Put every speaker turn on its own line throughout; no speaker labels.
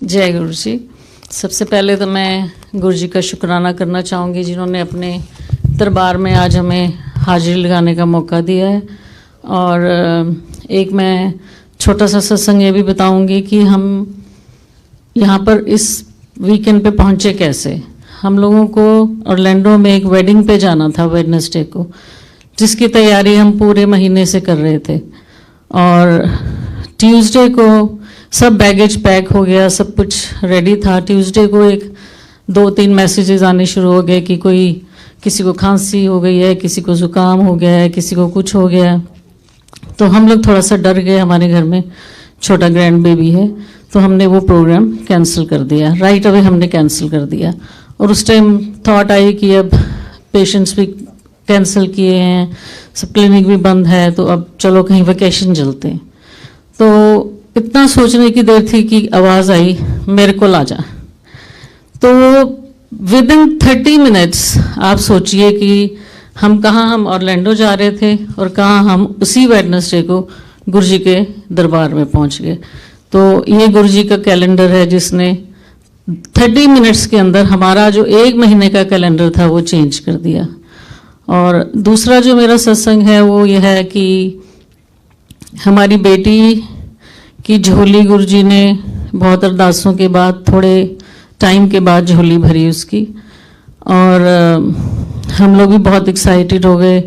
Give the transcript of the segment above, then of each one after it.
जय गुरु जी। सबसे पहले तो मैं गुरु जी का शुक्राना करना चाहूँगी जिन्होंने अपने दरबार में आज हमें हाजिरी लगाने का मौका दिया है। और एक मैं छोटा सा सत्संग ये भी बताऊँगी कि हम यहाँ पर इस वीकेंड पे पहुँचे कैसे। हम लोगों को ऑरलैंडो में एक वेडिंग पे जाना था वेडनेसडे को, जिसकी तैयारी हम पूरे महीने से कर रहे थे। और ट्यूसडे को सब बैगेज पैक हो गया, सब कुछ रेडी था। ट्यूसडे को एक 2-3 मैसेजेस आने शुरू हो गए कि किसी को खांसी हो गई है, किसी को ज़ुकाम हो गया है, किसी को कुछ हो गया है। तो हम लोग थोड़ा सा डर गए, हमारे घर में छोटा ग्रैंड बेबी है, तो हमने वो प्रोग्राम कैंसिल कर दिया। राइट अवे हमने कैंसिल कर दिया। और उस टाइम थॉट आई कि अब पेशेंट्स भी कैंसिल किए हैं, सब क्लिनिक भी बंद है, तो अब चलो कहीं वेकेशन चलते हैं। तो इतना सोचने की देर थी कि आवाज़ आई, मेरे को ला जा। तो विद इन 30 मिनट्स आप सोचिए कि हम ऑरलैंडो जा रहे थे और कहाँ हम उसी वेडनेसडे को गुरुजी के दरबार में पहुँच गए। तो ये गुरुजी का कैलेंडर है जिसने 30 मिनट्स के अंदर हमारा जो 1 महीने का कैलेंडर था वो चेंज कर दिया। और दूसरा जो मेरा सत्संग है वो ये है कि हमारी बेटी की झोली गुरुजी ने बहुत अरदासों के बाद, थोड़े टाइम के बाद झोली भरी उसकी। और हम लोग भी बहुत एक्साइटेड हो गए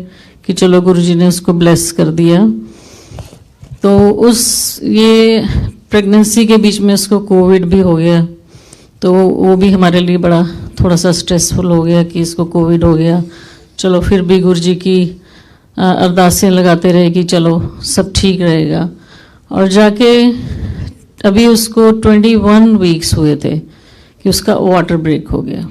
कि चलो गुरुजी ने उसको ब्लेस कर दिया। तो ये प्रेगनेंसी के बीच में उसको कोविड भी हो गया, तो वो भी हमारे लिए बड़ा थोड़ा सा स्ट्रेसफुल हो गया कि इसको कोविड हो गया। चलो फिर भी गुरुजी की अरदासें लगाते रहे कि चलो सब ठीक रहेगा। और जाके अभी उसको 21 वीक्स हुए थे कि उसका वाटर ब्रेक हो गया।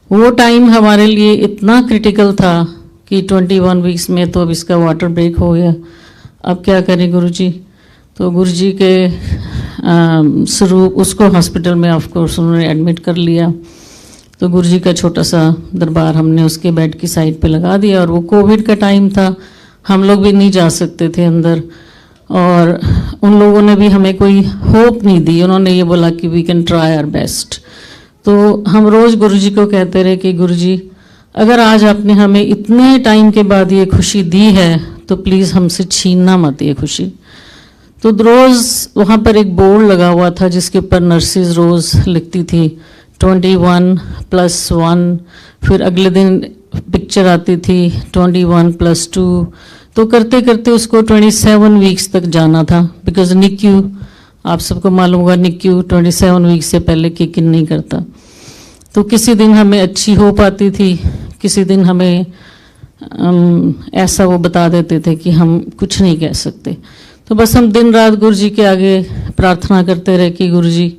वो टाइम हमारे लिए इतना क्रिटिकल था कि 21 वीक्स में तो अब इसका वाटर ब्रेक हो गया। अब क्या करें गुरुजी? तो गुरुजी के स्वरूप उसको हॉस्पिटल में ऑफ कोर्स उन्होंने एडमिट कर लिया। तो गुरुजी का छोटा सा दरबार हमने उसके बेड की साइड पे लगा दिया। और वो कोविड का टाइम था, हम लोग भी नहीं जा सकते थे अंदर, और उन लोगों ने भी हमें कोई होप नहीं दी। उन्होंने ये बोला कि we can try our best. तो हम रोज़ गुरुजी को कहते रहे कि गुरुजी अगर आज आपने हमें इतने टाइम के बाद ये खुशी दी है तो प्लीज़ हमसे छीनना मत ये खुशी। तो रोज़ वहाँ पर एक बोर्ड लगा हुआ था जिसके ऊपर नर्सिस रोज़ लिखती थी 21+1। फिर अगले दिन पिक्चर आती थी 21+2। तो करते करते उसको 27 वीक्स तक जाना था, बिकॉज निक्यू आप सबको मालूम होगा, निक्यू 27 वीक्स से पहले किक इन नहीं करता। तो किसी दिन हमें अच्छी होप आती थी, किसी दिन हमें ऐसा वो बता देते थे कि हम कुछ नहीं कह सकते। तो बस हम दिन रात गुरुजी के आगे प्रार्थना करते रहे कि गुरुजी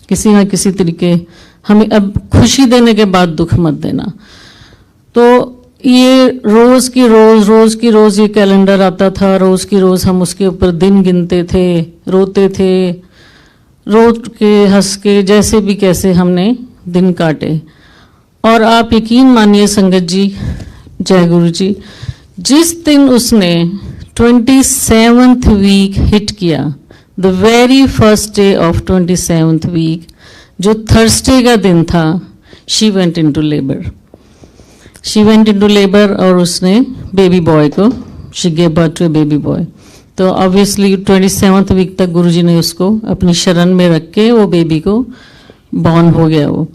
किसी ना किसी तरीके हमें अब खुशी देने के बाद दुख मत देना। तो ये रोज़ की रोज़ ये कैलेंडर आता था। रोज़ की रोज़ हम उसके ऊपर दिन गिनते थे, रोते थे, रो के हंस के जैसे भी कैसे हमने दिन काटे। और आप यकीन मानिए संगत जी, जय गुरु जी, जिस दिन उसने 27th वीक हिट किया, the very first day of 27th week, जो थर्सडे का दिन था, शी वेंट इनटू लेबर और उसने बेबी बॉय को, she gave birth to a baby boy. तो ऑब्वियसली 27th वीक तक गुरुजी ने उसको अपनी शरण में रख के वो बेबी को बॉर्न हो गया। वो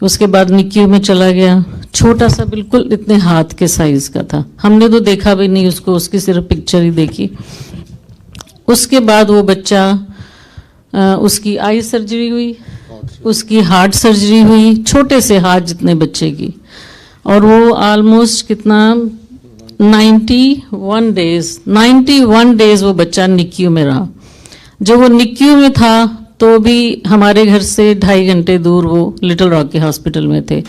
उसके बाद निक्यू में चला गया, छोटा सा बिल्कुल इतने हाथ के साइज का था। हमने तो देखा भी नहीं उसको, उसकी सिर्फ पिक्चर ही देखी। उसके बाद वो बच्चा, उसकी आई सर्जरी हुई, उसकी हार्ट सर्जरी हुई, छोटे से हाथ जितने बच्चे की। और वो ऑलमोस्ट कितना 91 डेज वो बच्चा निक्यू में रहा। जब वो निक्यू में था तो भी हमारे घर से 2.5 घंटे दूर वो लिटिल रॉक के हॉस्पिटल में थे।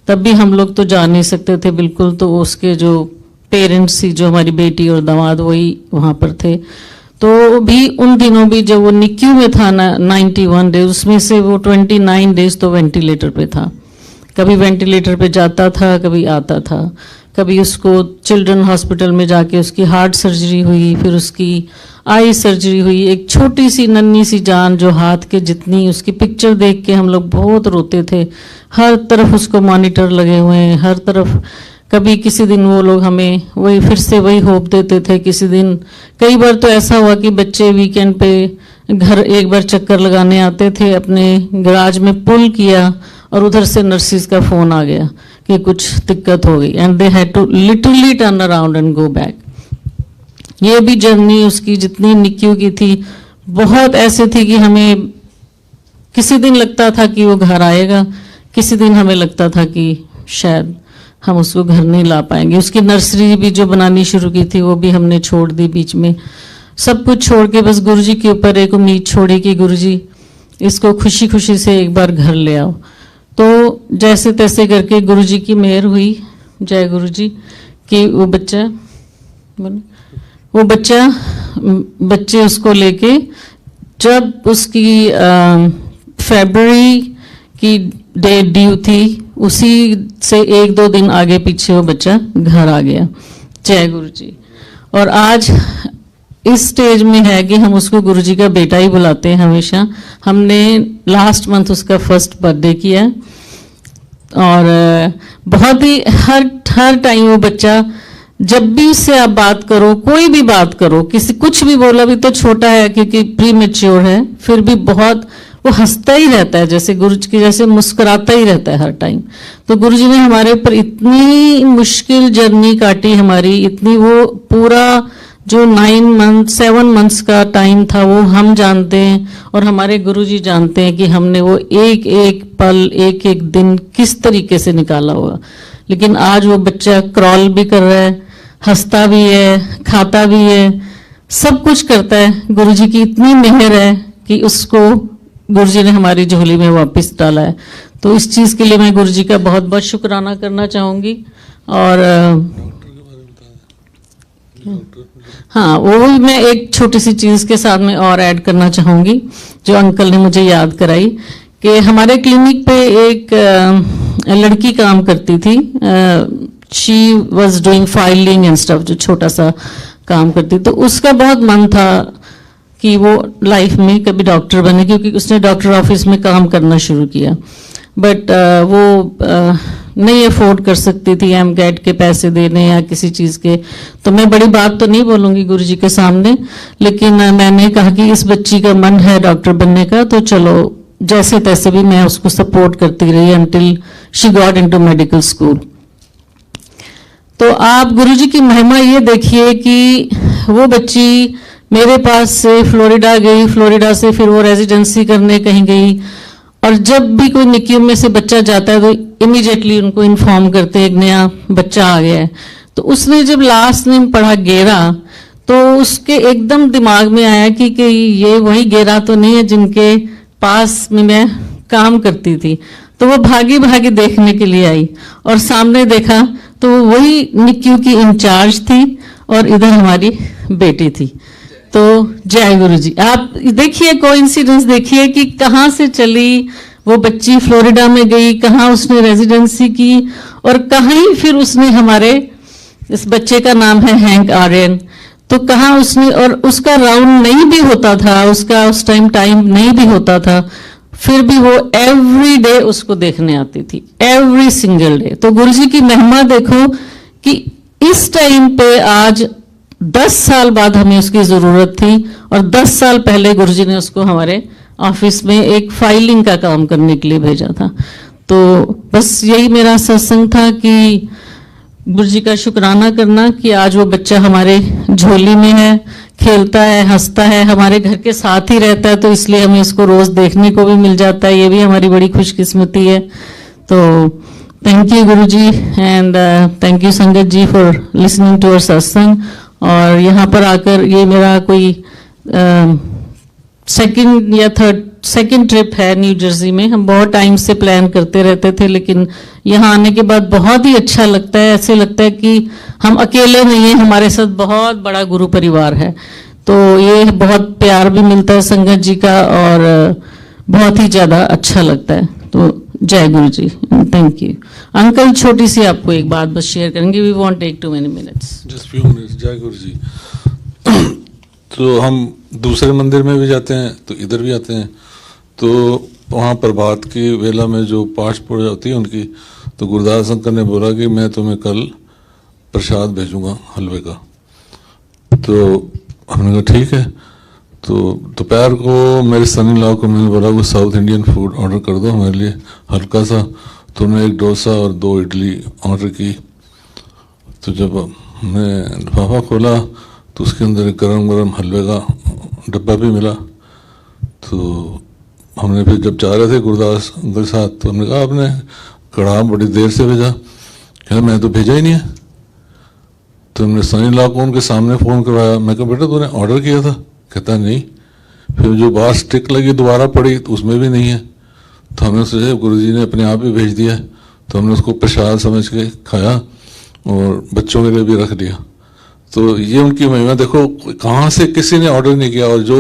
तब भी हम लोग तो जा नहीं सकते थे बिल्कुल। तो उसके जो पेरेंट्स थी, जो हमारी बेटी और दामाद, वही वहाँ पर थे। तो भी उन दिनों भी जब वो निक्यू में था ना 91 डेज, उसमें से वो 29 डेज तो वेंटिलेटर पे था। कभी वेंटिलेटर पे जाता था, कभी आता था। कभी उसको चिल्ड्रन हॉस्पिटल में जाके उसकी हार्ट सर्जरी हुई, फिर उसकी आई सर्जरी हुई, एक छोटी सी नन्ही सी जान जो हाथ के जितनी, उसकी पिक्चर देख के हम लोग बहुत रोते थे। हर तरफ उसको मॉनिटर लगे हुए हैं, हर तरफ। कभी किसी दिन वो लोग हमें वही फिर से वही होप देते थे, किसी दिन कई बार तो ऐसा हुआ कि बच्चे वीकेंड पे घर एक बार चक्कर लगाने आते थे, अपने गैराज में पुल किया और उधर से नर्सिस का फोन आ गया कि कुछ दिक्कत हो गई, and they had to literally turn around and go back. ये भी जर्नी उसकी जितनी निक्यू की थी बहुत ऐसे थी कि हमें किसी दिन लगता था कि वो घर आएगा, किसी दिन हमें लगता था कि शायद हम उसको घर नहीं ला पाएंगे। उसकी नर्सरी भी जो बनानी शुरू की थी वो भी हमने छोड़ दी बीच में, सब कुछ छोड़ के बस गुरुजी के ऊपर एक उम्मीद छोड़ी कि गुरुजी इसको खुशी खुशी से एक बार घर ले आओ। तो जैसे तैसे करके गुरुजी की मेहर हुई, जय गुरुजी, कि वो बच्चे उसको लेके, जब उसकी फरवरी की डेट ड्यू थी उसी से 1-2 दिन आगे पीछे वो बच्चा घर आ गया। जय गुरुजी। और आज इस स्टेज में है कि हम उसको गुरुजी का बेटा ही बुलाते हैं हमेशा। हमने लास्ट मंथ उसका फर्स्ट बर्थडे किया और बहुत ही हर टाइम वो बच्चा, जब भी उससे आप बात करो, कोई भी बात करो, किसी कुछ भी बोला, भी तो छोटा है क्योंकि प्री मैच्योर है, फिर भी बहुत वो हंसता ही रहता है, जैसे गुरुजी की जैसे मुस्कुराता ही रहता है हर टाइम। तो गुरुजी ने हमारे ऊपर इतनी मुश्किल जर्नी काटी हमारी, इतनी वो पूरा जो 7 मंथ्स का टाइम था वो हम जानते हैं और हमारे गुरुजी जानते हैं कि हमने वो एक एक पल, एक एक दिन किस तरीके से निकाला हुआ। लेकिन आज वो बच्चा क्रॉल भी कर रहा है, हंसता भी है, खाता भी है, सब कुछ करता है। गुरुजी की इतनी मेहर है कि उसको गुरुजी ने हमारी झोली में वापस डाला है। तो इस चीज के लिए मैं गुरुजी का बहुत बहुत शुक्राना करना चाहूंगी। और हाँ, वो भी मैं एक छोटी सी चीज के साथ में और ऐड करना चाहूंगी जो अंकल ने मुझे याद कराई, कि हमारे क्लिनिक पे एक लड़की काम करती थी। She was doing filing and stuff, जो छोटा सा काम करती। तो उसका बहुत मन था कि वो लाइफ में कभी डॉक्टर बने, क्योंकि उसने डॉक्टर ऑफिस में काम करना शुरू किया, बट वो नहीं अफोर्ड कर सकती थी एमगेट के पैसे देने या किसी चीज के। तो मैं बड़ी बात तो नहीं बोलूंगी गुरुजी के सामने, लेकिन मैंने कहा कि इस बच्ची का मन है डॉक्टर बनने का, तो चलो जैसे तैसे भी मैं उसको सपोर्ट करती रही until she got into medical school. तो आप गुरुजी की महिमा ये देखिए कि वो बच्ची मेरे पास से फ्लोरिडा गई, फ्लोरिडा से फिर वो रेजिडेंसी करने कहीं गई, और जब भी कोई निक्यू में से बच्चा जाता है तो इमीडिएटली उनको इन्फॉर्म करते हैं एक नया बच्चा आ गया है। तो उसने जब लास्ट नेम पढ़ा गेरा, तो उसके एकदम दिमाग में आया कि ये वही गेरा तो नहीं है जिनके पास में मैं काम करती थी। तो वो भागी भागी देखने के लिए आई और सामने देखा तो वही निक्यू की इंचार्ज थी और इधर हमारी बेटी थी। तो जय गुरुजी। आप देखिए कोइंसिडेंस, देखिए कि कहाँ से चली वो बच्ची, फ्लोरिडा में गई, कहाँ उसने रेजिडेंसी की, और कहाँ ही फिर उसने हमारे, इस बच्चे का नाम है हैंक आर्यन, तो कहाँ उसने, और उसका राउंड नहीं भी होता था, उसका उस टाइम नहीं भी होता था, फिर भी वो एवरी डे उसको देखने आती थी, एवरी सिंगल डे। तो गुरुजी की महिमा देखो कि इस टाइम पे आज 10 साल बाद हमें उसकी जरूरत थी और 10 साल पहले गुरुजी ने उसको हमारे ऑफिस में एक फाइलिंग का काम करने के लिए भेजा था। तो बस यही मेरा सत्संग था कि गुरुजी का शुक्राना करना कि आज वो बच्चा हमारे झोली में है, खेलता है, हंसता है, हमारे घर के साथ ही रहता है, तो इसलिए हमें इसको रोज देखने को भी मिल जाता है। ये भी हमारी बड़ी खुशकिस्मती है। तो thank you Guruji and thank you संगत जी फॉर लिसनिंग टू अवर सत्संग। और यहाँ पर आकर ये मेरा कोई सेकंड ट्रिप है न्यू जर्सी में। हम बहुत टाइम से प्लान करते रहते थे, लेकिन यहाँ आने के बाद बहुत ही अच्छा लगता है। ऐसे लगता है कि हम अकेले नहीं हैं, हमारे साथ बहुत बड़ा गुरु परिवार है। तो ये बहुत प्यार भी मिलता है संगत जी का और बहुत ही ज्यादा अच्छा लगता है। तो जय गुरु जी, थैंक यू। अंकल छोटी सी आपको एक बात बस शेयर करेंगे, we won't take too many minutes,
just few minutes. जय गुरु जी। तो हम दूसरे मंदिर में भी जाते हैं तो इधर भी आते हैं, तो वहाँ प्रभात की वेला में जो पाठ पूजा होती है उनकी, तो गुरदास अंकल ने बोला कि मैं तुम्हें कल प्रसाद भेजूंगा हलवे का। तो हमने कहा ठीक है। तो दोपहर को मेरे सन इन लॉ को मैंने बोला वो साउथ इंडियन फूड ऑर्डर कर दो हमारे लिए हल्का सा, तो उन्होंने एक डोसा और 2 इडली ऑर्डर की। तो जब हमने लिफाफा खोला तो उसके अंदर एक गरम गरम हलवे का डब्बा भी मिला। तो हमने फिर जब जा रहे थे गुरदास अंकल के साथ, तो हमने कहा आपने कढ़ा बड़ी देर से भेजा। कहना मैं तो भेजा ही नहीं है। तो हमने सन इन लॉ को उनके सामने फ़ोन करवाया। मैं कहा बेटा तूने ऑर्डर किया था? कहता नहीं। फिर जो बाहर स्टिक लगी दोबारा पड़ी तो उसमें भी नहीं है। तो हमने सोचा गुरुजी ने अपने आप ही भेज दिया। तो हमने उसको प्रसाद समझ के खाया और बच्चों के लिए भी रख दिया। तो ये उनकी महिमा देखो, कहाँ से किसी ने ऑर्डर नहीं किया, और जो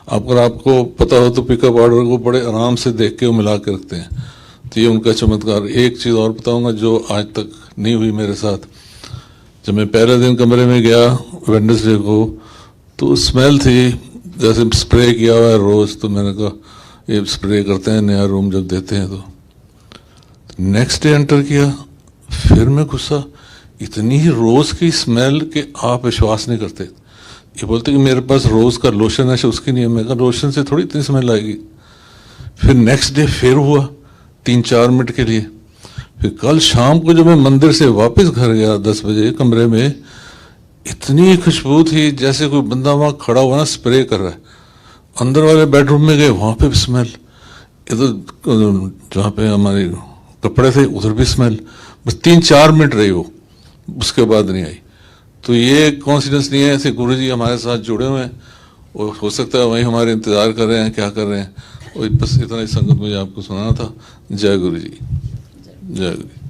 अगर आपको पता हो तो पिकअप ऑर्डर को बड़े आराम से देख के वो मिला के रखते हैं। तो ये उनका चमत्कार। एक चीज़ और बताऊंगा जो आज तक नहीं हुई मेरे साथ। जब मैं पहले दिन कमरे में गया वेडनेसडे को, तो स्मेल थी जैसे स्प्रे किया हुआ है रोज़। तो मैंने कहा ये स्प्रे करते हैं नया रूम जब देते हैं। तो नेक्स्ट डे एंटर किया, फिर मैं गुस्सा, इतनी ही रोज़ की स्मेल कि आप विश्वास नहीं करते। ये बोलते कि मेरे पास रोज़ का लोशन है, उसकी नहीं है। मैं कहा लोशन से थोड़ी इतनी स्मेल आएगी। फिर नेक्स्ट डे फिर हुआ 3-4 मिनट के लिए। फिर कल शाम को जब मैं मंदिर से वापस घर गया 10 बजे, कमरे में इतनी खुशबू थी जैसे कोई बंदा वहाँ खड़ा हुआ ना स्प्रे कर रहा है। अंदर वाले बेडरूम में गए, वहाँ पे भी स्मेल। इधर जहाँ पे हमारे कपड़े थे उधर भी स्मेल। बस 3-4 मिनट रही वो, उसके बाद नहीं आई। तो ये कॉन्सिडेंस नहीं है, ऐसे गुरुजी हमारे साथ जुड़े हुए हैं और हो सकता है वही हमारे इंतज़ार कर रहे हैं, क्या कर रहे हैं। और बस इतना ही संगत मुझे आपको सुनाना था। जय गुरु जी, जय गुरु।